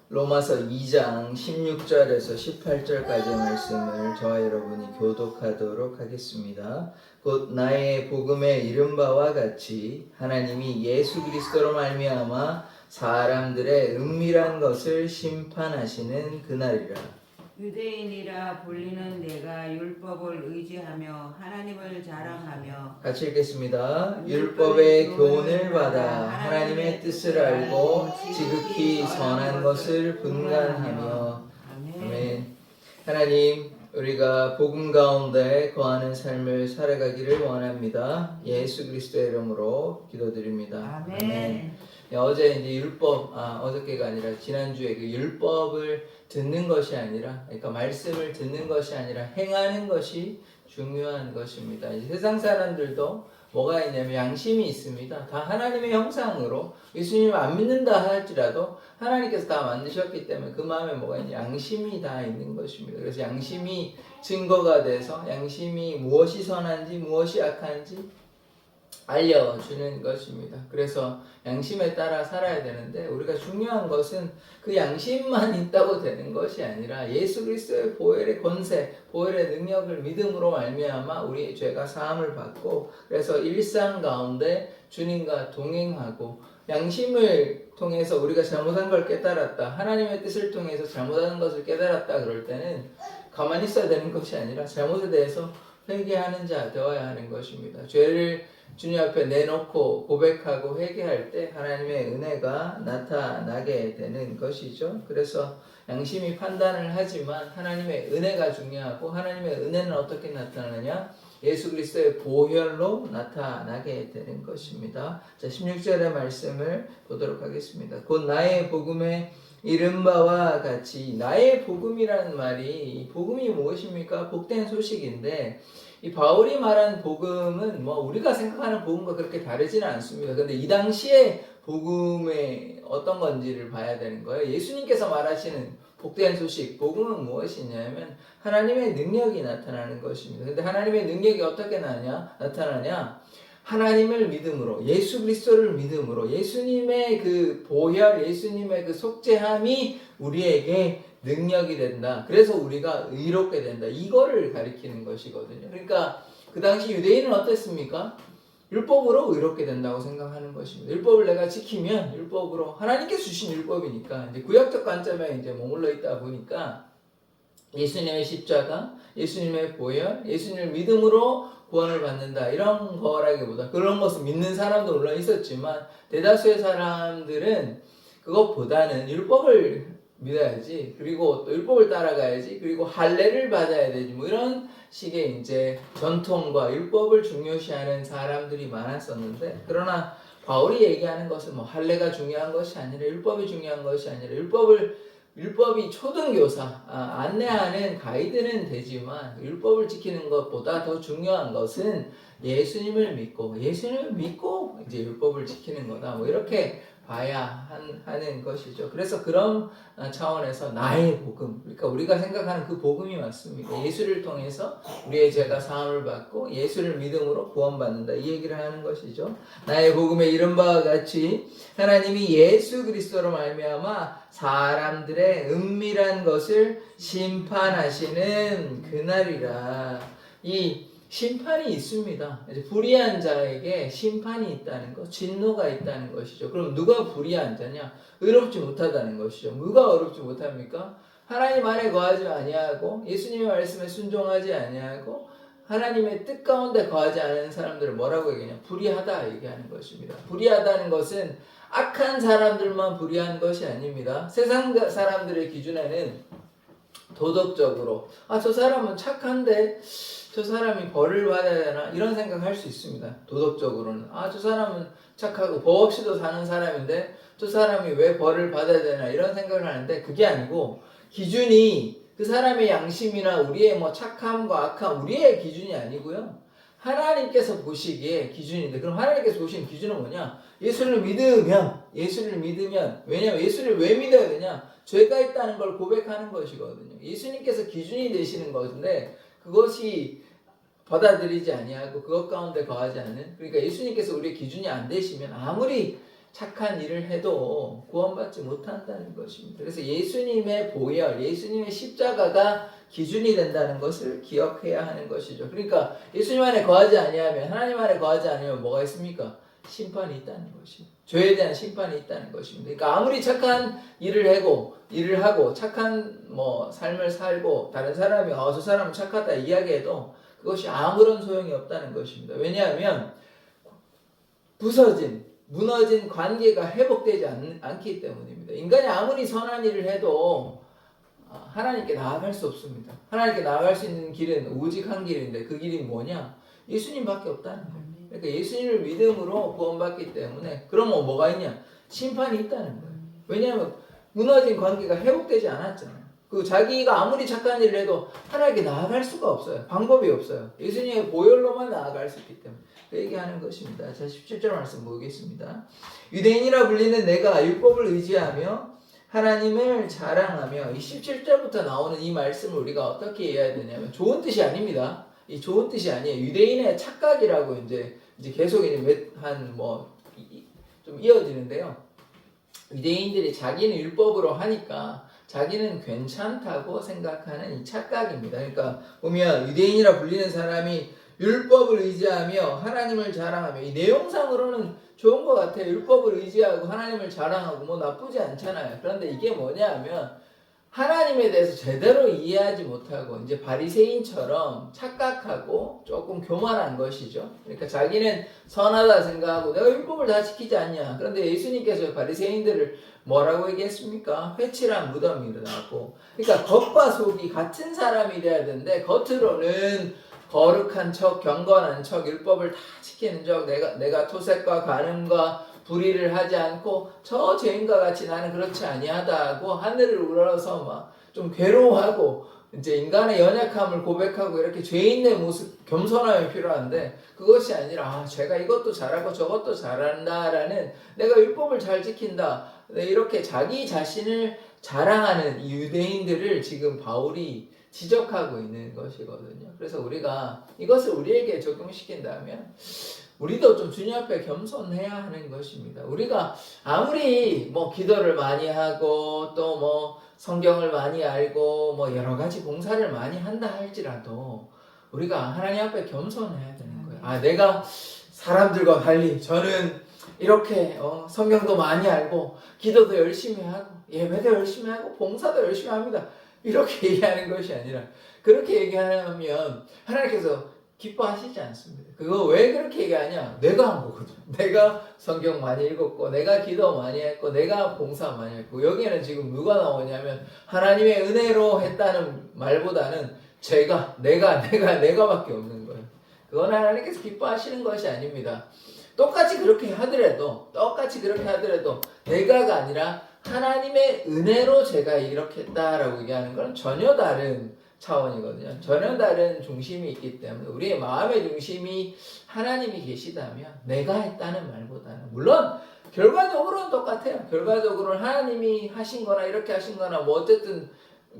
로마서 2장 16절에서 18절까지의 말씀을 저와 여러분이 교독하도록 하겠습니다. 곧 나의 복음에 이른 바와 같이 하나님이 예수 그리스도로 말미암아 사람들의 은밀한 것을 심판하시는 그날이라. 유대인이라 불리는 내가 율법을 의지하며 하나님을 자랑하며 같이 읽겠습니다. 율법의 교훈을 받아 하나님의 뜻을 알고 지극히 선한 것을 분간하며. 아멘. 하나님, 우리가 복음 가운데 거하는 삶을 살아가기를 원합니다. 예수 그리스도의 이름으로 기도드립니다. 아멘. 어제 이제 율법, 어저께가 아니라 지난주에 그 율법을 듣는 것이 아니라, 그러니까 말씀을 듣는 것이 아니라 행하는 것이 중요한 것입니다. 이제 세상 사람들도 뭐가 있냐면 양심이 있습니다. 다 하나님의 형상으로 예수님을 안 믿는다 할지라도 하나님께서 다 만드셨기 때문에 그 마음에 뭐가 있냐, 양심이 다 있는 것입니다. 그래서 양심이 증거가 돼서 양심이 무엇이 선한지 무엇이 악한지 알려주는 것입니다. 그래서 양심에 따라 살아야 되는데, 우리가 중요한 것은 그 양심만 있다고 되는 것이 아니라 예수 그리스도의 보혈의 권세, 보혈의 능력을 믿음으로 말미암아 우리의 죄가 사함을 받고, 그래서 일상 가운데 주님과 동행하고, 양심을 통해서 우리가 잘못한 걸 깨달았다, 하나님의 뜻을 통해서 잘못하는 것을 깨달았다 그럴 때는 가만히 있어야 되는 것이 아니라 잘못에 대해서 회개하는 자 되어야 하는 것입니다. 죄를 주님 앞에 내놓고 고백하고 회개할 때 하나님의 은혜가 나타나게 되는 것이죠. 그래서 양심이 판단을 하지만 하나님의 은혜가 중요하고, 하나님의 은혜는 어떻게 나타나느냐? 예수 그리스도의 보혈로 나타나게 되는 것입니다. 자, 16절의 말씀을 보도록 하겠습니다. 곧 나의 복음에 이른 바와 같이. 나의 복음이라는 말이, 이 복음이 무엇입니까? 복된 소식인데, 이 바울이 말한 복음은 뭐 우리가 생각하는 복음과 그렇게 다르지는 않습니다. 근데 이 당시에 복음의 어떤 건지를 봐야 되는 거예요. 예수님께서 말하시는 복된 소식, 복음은 무엇이냐면 하나님의 능력이 나타나는 것입니다. 근데 하나님의 능력이 어떻게 나타나냐? 하나님을 믿음으로, 예수 그리스도를 믿음으로, 예수님의 그 보혈, 예수님의 그 속죄함이 우리에게 능력이 된다. 그래서 우리가 의롭게 된다. 이거를 가리키는 것이거든요. 그러니까 그 당시 유대인은 어땠습니까? 율법으로 의롭게 된다고 생각하는 것입니다. 율법을 내가 지키면 율법으로, 하나님께서 주신 율법이니까 이제 구약적 관점에 이제 머물러 있다 보니까 예수님의 십자가, 예수님의 보혈, 예수님을 믿음으로 구원을 받는다, 이런 거라기보다, 그런 것을 믿는 사람도 물론 있었지만 대다수의 사람들은 그것보다는 율법을 믿어야지, 그리고 또 율법을 따라가야지, 그리고 할례를 받아야 되지, 뭐 이런 식의 이제 전통과 율법을 중요시하는 사람들이 많았었는데, 그러나 바울이 얘기하는 것은 뭐 할례가 중요한 것이 아니라, 율법이 중요한 것이 아니라, 율법이 초등교사, 안내하는 가이드는 되지만 율법을 지키는 것보다 더 중요한 것은 예수님을 믿고 이제 율법을 지키는 거다, 뭐 이렇게 봐야 하는 것이죠. 그래서 그런 차원에서 나의 복음, 그러니까 우리가 생각하는 그 복음이 맞습니다. 예수를 통해서 우리의 죄가 사함을 받고 예수를 믿음으로 구원받는다, 이 얘기를 하는 것이죠. 나의 복음에 이른 바와 같이 하나님이 예수 그리스도로 말미암아 사람들의 은밀한 것을 심판하시는 그날이라. 이 심판이 있습니다. 불의한 자에게 심판이 있다는 것, 진노가 있다는 것이죠. 그럼 누가 불의한 자냐? 의롭지 못하다는 것이죠. 누가 의롭지 못합니까? 하나님 안에 거하지 아니하고 예수님의 말씀에 순종하지 아니하고 하나님의 뜻 가운데 거하지 않은 사람들을 뭐라고 얘기하냐? 불의하다 얘기하는 것입니다. 불의하다는 것은 악한 사람들만 불의한 것이 아닙니다. 세상 사람들의 기준에는 도덕적으로 저 사람은 착한데 저 사람이 벌을 받아야 되나, 이런 생각할 수 있습니다. 도덕적으로는 저 사람은 착하고 법 없이도 사는 사람인데 저 사람이 왜 벌을 받아야 되나, 이런 생각을 하는데, 그게 아니고 기준이 그 사람의 양심이나 우리의 뭐 착함과 악함, 우리의 기준이 아니고요, 하나님께서 보시기에 기준인데, 그럼 하나님께서 보시는 기준은 뭐냐? 예수를 믿으면, 왜냐면 예수를 왜 믿어야 되냐? 죄가 있다는 걸 고백하는 것이거든요. 예수님께서 기준이 되시는 것인데, 그것이 받아들이지 아니하고 그것 가운데 거하지 않는, 그러니까 예수님께서 우리의 기준이 안 되시면 아무리 착한 일을 해도 구원받지 못한다는 것입니다. 그래서 예수님의 보혈, 예수님의 십자가가 기준이 된다는 것을 기억해야 하는 것이죠. 그러니까 예수님 안에 거하지 아니하면, 하나님 안에 거하지 않으면 뭐가 있습니까? 심판이 있다는 것입니다. 죄에 대한 심판이 있다는 것입니다. 그러니까 아무리 착한 일을 하고 착한 삶을 살고 다른 사람이 저 사람은 착하다 이야기해도 그것이 아무런 소용이 없다는 것입니다. 왜냐하면 무너진 관계가 회복되지 않기 때문입니다. 인간이 아무리 선한 일을 해도 하나님께 나아갈 수 없습니다. 하나님께 나아갈 수 있는 길은 오직 한 길인데 그 길이 뭐냐? 예수님밖에 없다는 거예요. 그러니까 예수님을 믿음으로 구원받기 때문에 그러면 뭐가 있냐? 심판이 있다는 거예요. 왜냐하면 무너진 관계가 회복되지 않았잖아요. 그 자기가 아무리 착한 일을 해도 하나님께 나아갈 수가 없어요. 방법이 없어요. 예수님의 보혈로만 나아갈 수 있기 때문에 그 얘기하는 것입니다. 자, 17절 말씀 보겠습니다. 유대인이라 불리는 내가 율법을 의지하며 하나님을 자랑하며, 이 17절부터 나오는 이 말씀을 우리가 어떻게 이해해야 되냐면 좋은 뜻이 아닙니다. 이 좋은 뜻이 아니에요. 유대인의 착각이라고 이제 계속 좀 이어지는데요. 유대인들이 자기는 율법으로 하니까 자기는 괜찮다고 생각하는 이 착각입니다. 그러니까 보면 유대인이라 불리는 사람이 율법을 의지하며 하나님을 자랑하며, 이 내용상으로는 좋은 것 같아요. 율법을 의지하고 하나님을 자랑하고 나쁘지 않잖아요. 그런데 이게 뭐냐 하면 하나님에 대해서 제대로 이해하지 못하고 이제 바리새인처럼 착각하고 조금 교만한 것이죠. 그러니까 자기는 선하다 생각하고 내가 율법을 다 지키지 않냐. 그런데 예수님께서 바리새인들을 뭐라고 얘기했습니까? 회칠한 무덤이라고. 그러니까 겉과 속이 같은 사람이 돼야 되는데 겉으로는 거룩한 척, 경건한 척, 율법을 다 지키는 척, 내가 토색과 간음과 불의를 하지 않고 저 죄인과 같이 나는 그렇지 아니하다고 하늘을 우러러서 좀 괴로워하고 이제 인간의 연약함을 고백하고 이렇게 죄인의 모습, 겸손함이 필요한데 그것이 아니라 제가 이것도 잘하고 저것도 잘한다라는, 내가 율법을 잘 지킨다, 이렇게 자기 자신을 자랑하는 이 유대인들을 지금 바울이 지적하고 있는 것이거든요. 그래서 우리가 이것을 우리에게 적용시킨다면 우리도 좀 주님 앞에 겸손해야 하는 것입니다. 우리가 아무리 기도를 많이 하고 또 성경을 많이 알고 여러 가지 봉사를 많이 한다 할지라도 우리가 하나님 앞에 겸손해야 되는 거예요. 내가 사람들과 달리 저는 이렇게 성경도 많이 알고 기도도 열심히 하고 예배도 열심히 하고 봉사도 열심히 합니다. 이렇게 얘기하는 것이 아니라, 그렇게 얘기하면 하나님께서 기뻐하시지 않습니다. 그거 왜 그렇게 얘기하냐? 내가 한 거거든. 내가 성경 많이 읽었고, 내가 기도 많이 했고, 내가 봉사 많이 했고, 여기에는 지금 누가 나오냐면 하나님의 은혜로 했다는 말보다는 내가밖에 없는 거예요. 그건 하나님께서 기뻐하시는 것이 아닙니다. 똑같이 그렇게 하더라도 내가가 아니라 하나님의 은혜로 제가 이렇게 했다라고 얘기하는 건 전혀 다른 차원이거든요. 전혀 다른 중심이 있기 때문에 우리의 마음의 중심이 하나님이 계시다면 내가 했다는 말보다는, 물론 결과적으로는 똑같아요. 결과적으로는 하나님이 하신 거나 이렇게 하신 거나 어쨌든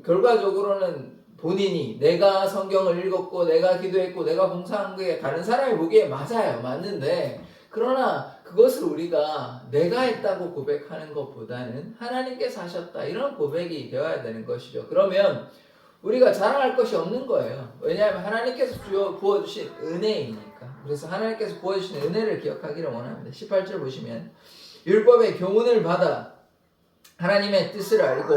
결과적으로는 본인이 내가 성경을 읽었고 내가 기도했고 내가 봉사한 게 다른 사람이 보기에 맞는데, 그러나 그것을 우리가 내가 했다고 고백하는 것보다는 하나님께서 하셨다, 이런 고백이 되어야 되는 것이죠. 그러면 우리가 자랑할 것이 없는 거예요. 왜냐하면 하나님께서 부어주신 은혜이니까. 그래서 하나님께서 부어주신 은혜를 기억하기를 원합니다. 18절 보시면 율법의 교훈을 받아 하나님의 뜻을 알고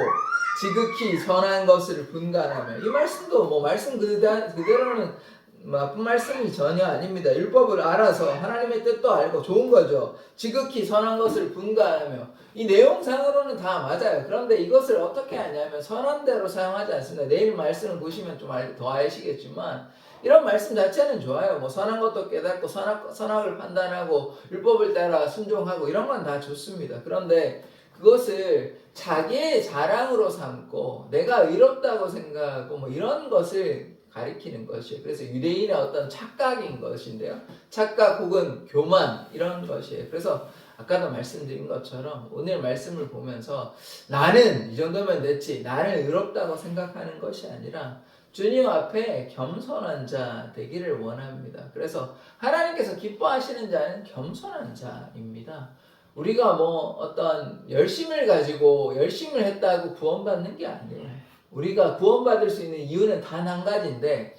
지극히 선한 것을 분간하며, 이 말씀도 말씀 그대로는 나쁜 말씀이 전혀 아닙니다. 율법을 알아서 하나님의 뜻도 알고 좋은 거죠. 지극히 선한 것을 분간하며, 이 내용상으로는 다 맞아요. 그런데 이것을 어떻게 하냐면 선한 대로 사용하지 않습니다. 내일 말씀을 보시면 좀 더 아시겠지만 이런 말씀 자체는 좋아요. 선한 것도 깨닫고 선악을 판단하고 율법을 따라 순종하고 이런 건 다 좋습니다. 그런데 그것을 자기의 자랑으로 삼고 내가 의롭다고 생각하고 이런 것을 가리키는 것이에요. 그래서 유대인의 어떤 착각인 것인데요. 착각 혹은 교만, 이런 것이에요. 그래서 아까도 말씀드린 것처럼 오늘 말씀을 보면서 나는 이 정도면 됐지, 나는 의롭다고 생각하는 것이 아니라 주님 앞에 겸손한 자 되기를 원합니다. 그래서 하나님께서 기뻐하시는 자는 겸손한 자입니다. 우리가 뭐 어떤 열심을 가지고 열심을 했다고 구원받는 게 아니에요. 우리가 구원받을 수 있는 이유는 단 한 가지인데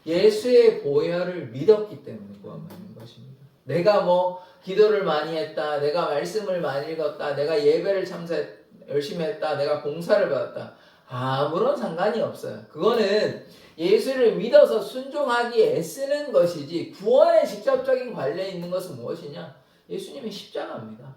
예수의 보혈을 믿었기 때문에 구원받는 것입니다. 내가 뭐 기도를 많이 했다, 내가 말씀을 많이 읽었다, 내가 예배를 열심히 했다, 내가 봉사를 받았다, 아무런 상관이 없어요. 그거는 예수를 믿어서 순종하기에 애쓰는 것이지 구원에 직접적인 관련이 있는 것은 무엇이냐? 예수님의 십자가입니다.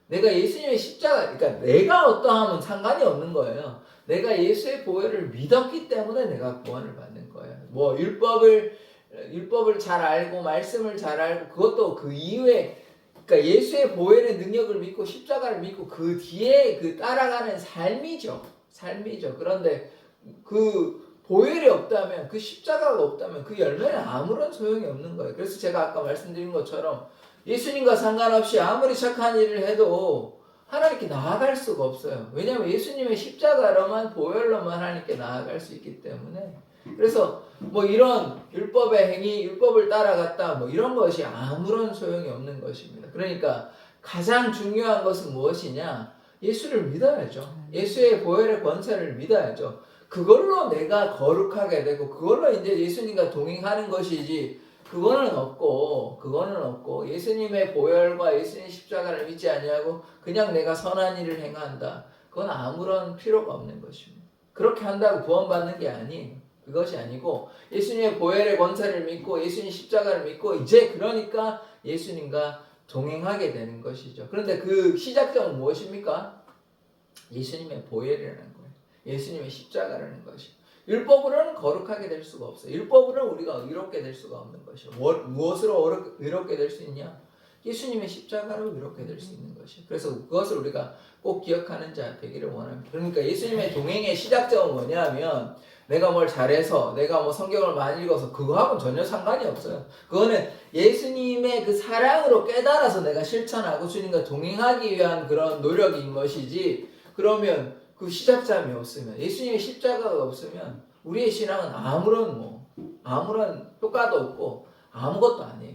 내가 예수님의 십자가, 그러니까 내가 어떠함은 상관이 없는 거예요. 내가 예수의 보혈을 믿었기 때문에 내가 구원을 받는 거예요. 뭐 율법을 잘 알고 말씀을 잘 알고 그것도 그 이후에, 그러니까 예수의 보혈의 능력을 믿고 십자가를 믿고 그 뒤에 그 따라가는 삶이죠. 그런데 그 보혈이 없다면, 그 십자가가 없다면 그 열매는 아무런 소용이 없는 거예요. 그래서 제가 아까 말씀드린 것처럼 예수님과 상관없이 아무리 착한 일을 해도 하나님께 나아갈 수가 없어요. 왜냐하면 예수님의 십자가로만, 보혈로만 하나님께 나아갈 수 있기 때문에. 그래서 뭐 이런 율법의 행위, 율법을 따라갔다 뭐 이런 것이 아무런 소용이 없는 것입니다. 그러니까 가장 중요한 것은 무엇이냐? 예수를 믿어야죠. 예수의 보혈의 권세를 믿어야죠. 그걸로 내가 거룩하게 되고 그걸로 이제 예수님과 동행하는 것이지, 그거는 없고 예수님의 보혈과 예수님의 십자가를 믿지 아니하고 그냥 내가 선한 일을 행한다, 그건 아무런 필요가 없는 것입니다. 그렇게 한다고 구원받는 게 아니에요. 그것이 아니고 예수님의 보혈의 권세를 믿고 예수님 십자가를 믿고 이제 그러니까 예수님과 동행하게 되는 것이죠. 그런데 그 시작점은 무엇입니까? 예수님의 보혈이라는 거예요. 예수님의 십자가라는 것이. 율법으로는 거룩하게 될 수가 없어요. 율법으로는 우리가 의롭게 될 수가 없는 것이요. 무엇으로 의롭게 될 수 있냐? 예수님의 십자가로 의롭게 될 수 있는 것이요. 그래서 그것을 우리가 꼭 기억하는 자 되기를 원합니다. 그러니까 예수님의 동행의 시작점은 뭐냐면 내가 뭘 잘해서, 내가 뭐 성경을 많이 읽어서 그거하고는 전혀 상관이 없어요. 그거는 예수님의 그 사랑으로 깨달아서 내가 실천하고 주님과 동행하기 위한 그런 노력인 것이지, 그러면 그 시작점이 없으면, 예수님의 십자가가 없으면 우리의 신앙은 아무런 효과도 없고 아무것도 아니에요.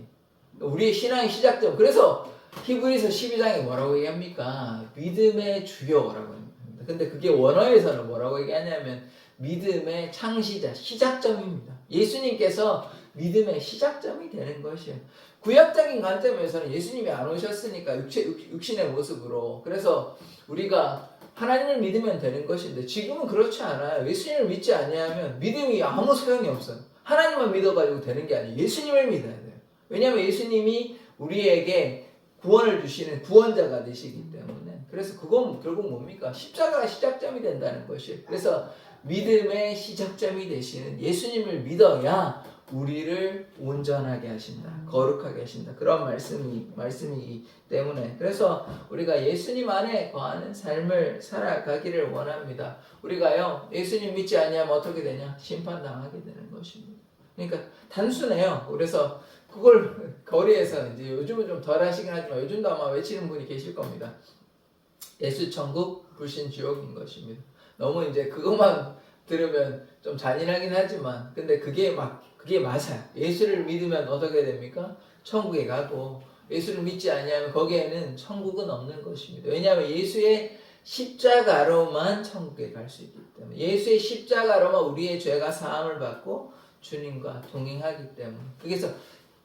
우리의 신앙의 시작점. 그래서 히브리서 12장에 뭐라고 얘기합니까? 믿음의 주요라고 합니다. 근데 그게 원어에서는 뭐라고 얘기하냐면 믿음의 창시자, 시작점입니다. 예수님께서 믿음의 시작점이 되는 것이에요. 구약적인 관점에서는 예수님이 안 오셨으니까 육신의 모습으로, 그래서 우리가 하나님을 믿으면 되는 것인데 지금은 그렇지 않아요. 예수님을 믿지 아니하면 믿음이 아무 소용이 없어요. 하나님만 믿어가지고 되는 게 아니에요. 예수님을 믿어야 돼요. 왜냐하면 예수님이 우리에게 구원을 주시는 구원자가 되시기 때문에. 그래서 그건 결국 뭡니까? 십자가가 시작점이 된다는 것이에요. 그래서 믿음의 시작점이 되시는 예수님을 믿어야 우리를 온전하게 하신다, 거룩하게 하신다, 그런 말씀이기 때문에. 그래서 우리가 예수님 안에 거하는 삶을 살아가기를 원합니다. 우리가요, 예수님 믿지 아니하면 어떻게 되냐? 심판당하게 되는 것입니다. 그러니까 단순해요. 그래서 그걸 거리에서 이제 요즘은 좀 덜 하시긴 하지만 요즘도 아마 외치는 분이 계실 겁니다. 예수 천국, 불신 지옥인 것입니다. 너무 이제 그것만 들으면 좀 잔인하긴 하지만, 근데 그게 맞아요. 예수를 믿으면 어떻게 됩니까? 천국에 가고, 예수를 믿지 아니하면 거기에는 천국은 없는 것입니다. 왜냐하면 예수의 십자가로만 천국에 갈 수 있기 때문에, 예수의 십자가로만 우리의 죄가 사함을 받고 주님과 동행하기 때문에. 그래서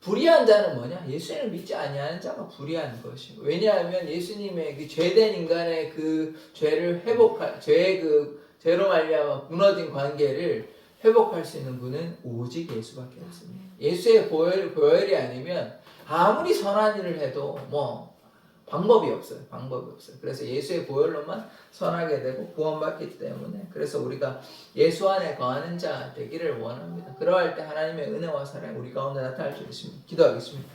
불의한 자는 뭐냐? 예수님을 믿지 아니하는 자가 불의한 것이고, 왜냐하면 예수님의 그 죄된 인간의 그 죄를 회복할, 죄로 말미암아 무너진 관계를 회복할 수 있는 분은 오직 예수밖에 없습니다. 예수의 보혈이 아니면 아무리 선한 일을 해도 방법이 없어요. 그래서 예수의 보혈로만 선하게 되고 구원받기 때문에, 그래서 우리가 예수 안에 거하는 자 되기를 원합니다. 그러할 때 하나님의 은혜와 사랑이 우리 가운데 나타날 줄 믿습니다. 기도하겠습니다.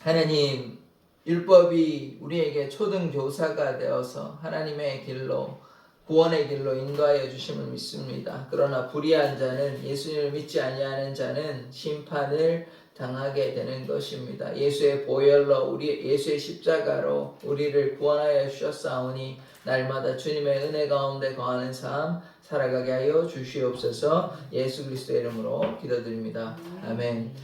하나님, 율법이 우리에게 초등교사가 되어서 하나님의 길로, 구원의 길로 인도하여 주심을 믿습니다. 그러나 불의한 자는, 예수님을 믿지 아니하는 자는 심판을 당하게 되는 것입니다. 예수의 보혈로, 예수의 십자가로 우리를 구원하여 주셨사오니 날마다 주님의 은혜 가운데 거하는 삶 살아가게 하여 주시옵소서. 예수 그리스도의 이름으로 기도드립니다. 아멘.